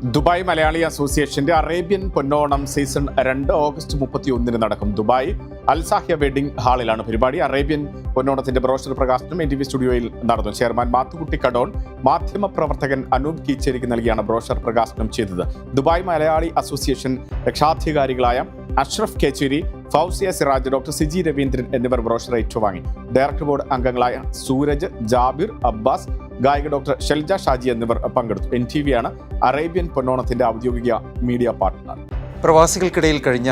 Dubai Malayali അസോസിയേഷന്റെ Arabian പൊന്നോണം season 2 August 31 നടക്കും. Dubai അൽസാഹ്യ wedding ഹാളിലാണ് പരിപാടി. അറേബ്യൻ പൊന്നോണത്തിന്റെ ബ്രോഷർ പ്രകാശനം NTV സ്റ്റുഡിയോയിൽ നടന്നു. ചെയർമാൻ മാത്തുക്കുട്ടി കടോൺ, മാധ്യമപ്രവർത്തകൻ അനൂപ് കീച്ചേരിക്ക് നൽകിയാണ് ബ്രോഷർ പ്രകാശനം ചെയ്തത്. ദുബായ് മലയാളി അസോസിയേഷൻ രക്ഷാധികാരികളായ അഷ്റഫ് കേച്ചേരി, ഫൗസിയ സിറാജ്, ഡോക്ടർ സിജി രവീന്ദ്രൻ എന്നിവർ ബ്രോഷർ ഏറ്റുവാങ്ങി. ഡയറക്ടർ ബോർഡ് അംഗങ്ങളായ സൂരജ്, ജാബിർ, അബ്ബാസ്, ഗായിക ഡോക്ടർ ഷെൽജ ഷാജി എന്നിവർ പങ്കെടുത്തു. NTV ആണ് അറേബ്യൻ പൊന്നോണത്തിന്റെ ഔദ്യോഗിക മീഡിയ പാർട്ട്ണർ. പ്രവാസികൾക്കിടയിൽ കഴിഞ്ഞ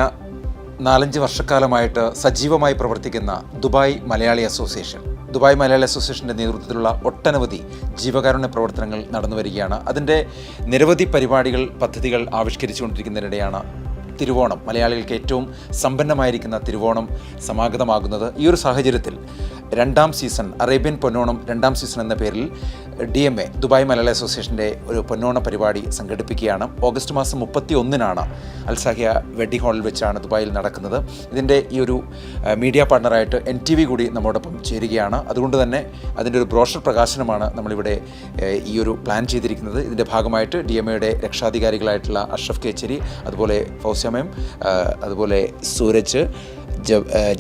4-5 വർഷക്കാലമായിട്ട് സജീവമായി പ്രവർത്തിക്കുന്ന Dubai Malayali association, Dubai Malayali അസോസിയേഷൻ്റെ നേതൃത്വത്തിലുള്ള ഒട്ടനവധി ജീവകാരുണ്യ പ്രവർത്തനങ്ങൾ നടന്നു വരികയാണ്. അതിൻ്റെ നിരവധി പരിപാടികൾ, പദ്ധതികൾ ആവിഷ്കരിച്ചുകൊണ്ടിരിക്കുന്നതിനിടെയാണ് തിരുവോണം, മലയാളികൾക്ക് ഏറ്റവും സമ്പന്നമായിരിക്കുന്ന തിരുവോണം സമാഗതമാകുന്നത്. ഈ ഒരു സാഹചര്യത്തിൽ 2ാം സീസൺ, അറേബ്യൻ പൊന്നോണം 2ാം സീസൺ എന്ന പേരിൽ DMA, ദുബായ് മലയാളി അസോസിയേഷൻ്റെ ഒരു പൊന്നോണ പരിപാടി സംഘടിപ്പിക്കുകയാണ്. ഓഗസ്റ്റ് മാസം 31 അൽസാഹ്യ വെഡിങ് ഹാളിൽ വെച്ചാണ് ദുബായിൽ നടക്കുന്നത്. ഇതിൻ്റെ ഈ ഒരു മീഡിയ പാർട്ണറായിട്ട് NTV കൂടി നമ്മോടൊപ്പം ചേരുകയാണ്. അതുകൊണ്ട് തന്നെ അതിൻ്റെ ഒരു ബ്രോഷർ പ്രകാശനമാണ് നമ്മളിവിടെ ഈ ഒരു പ്ലാൻ ചെയ്തിരിക്കുന്നത്. ഇതിൻ്റെ ഭാഗമായിട്ട് DMAയുടെ രക്ഷാധികാരികളായിട്ടുള്ള അഷ്റഫ് കേച്ചേരി, അതുപോലെ ഫൗസിയ മാം, അതുപോലെ സൂരജ്,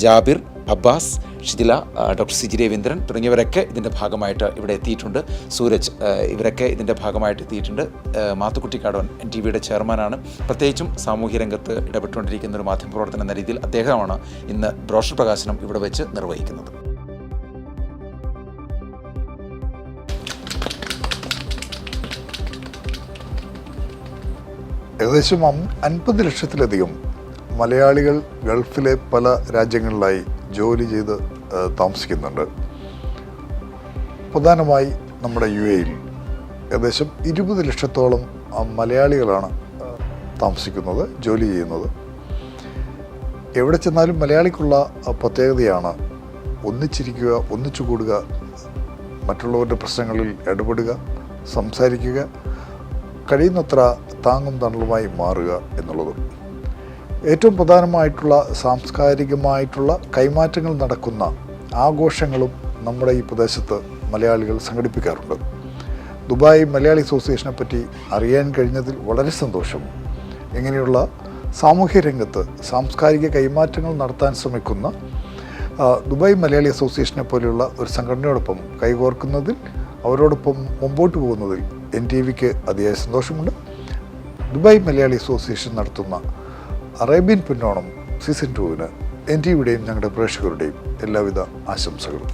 ജാബിർ, അബ്ബാസ്, ഷിദില, ഡോക്ടർ സിജി രവീന്ദ്രൻ തുടങ്ങിയവരൊക്കെ ഇതിൻ്റെ ഭാഗമായിട്ട് ഇവിടെ എത്തിയിട്ടുണ്ട്. സൂരജ്, ഇവരൊക്കെ ഇതിൻ്റെ ഭാഗമായിട്ട് എത്തിയിട്ടുണ്ട്. മാത്തുക്കുട്ടി കടോൺ NTVയുടെ ചെയർമാനാണ്. പ്രത്യേകിച്ചും സാമൂഹ്യ രംഗത്ത് ഇടപെട്ടുകൊണ്ടിരിക്കുന്ന ഒരു മാധ്യമപ്രവർത്തനം എന്ന രീതിയിൽ അദ്ദേഹമാണ് ഇന്ന് ബ്രോഷർ പ്രകാശനം ഇവിടെ വെച്ച് നിർവഹിക്കുന്നത്. ഏകദേശം 50 ലക്ഷത്തിലധികം മലയാളികൾ ഗൾഫിലെ പല രാജ്യങ്ങളിലായി ജോലി ചെയ്ത് താമസിക്കുന്നുണ്ട്. പ്രധാനമായി നമ്മുടെ UAE-യിൽ ഏകദേശം 20 ലക്ഷത്തോളം മലയാളികളാണ് താമസിക്കുന്നത്, ജോലി ചെയ്യുന്നത്. എവിടെ ചെന്നാലും മലയാളിക്കുള്ള പ്രത്യേകതയാണ് ഒന്നിച്ചിരിക്കുക, ഒന്നിച്ചു കൂടുക, മറ്റുള്ളവരുടെ പ്രശ്നങ്ങളിൽ ഇടപെടുക, സംസാരിക്കുക, കഴിയുന്നത്ര താങ്ങും തണലുമായി മാറുക എന്നുള്ളത്. ഏറ്റവും പ്രധാനമായിട്ടുള്ള സാംസ്കാരികമായിട്ടുള്ള കൈമാറ്റങ്ങൾ നടക്കുന്ന ആഘോഷങ്ങളും നമ്മുടെ ഈ പ്രദേശത്ത് മലയാളികൾ സംഘടിപ്പിക്കാറുണ്ട്. ദുബായ് മലയാളി അസോസിയേഷനെ പറ്റി അറിയാൻ കഴിഞ്ഞതിൽ വളരെ സന്തോഷം. ഇങ്ങനെയുള്ള സാമൂഹ്യ രംഗത്ത് സാംസ്കാരിക കൈമാറ്റങ്ങൾ നടത്താൻ ശ്രമിക്കുന്ന ദുബായ് മലയാളി അസോസിയേഷനെ പോലെയുള്ള ഒരു സംഘടനയോടൊപ്പം കൈകോർക്കുന്നതിൽ, അവരോടൊപ്പം മുമ്പോട്ട് പോകുന്നതിൽ NTVക്ക് അതിയായ സന്തോഷമുണ്ട്. ദുബായ് മലയാളി അസോസിയേഷൻ നടത്തുന്ന അറേബ്യൻ പൊന്നോണം സീസൺ 2-ന് NTVയുടെയും ഞങ്ങളുടെ പ്രേക്ഷകരുടെയും എല്ലാവിധ ആശംസകളും.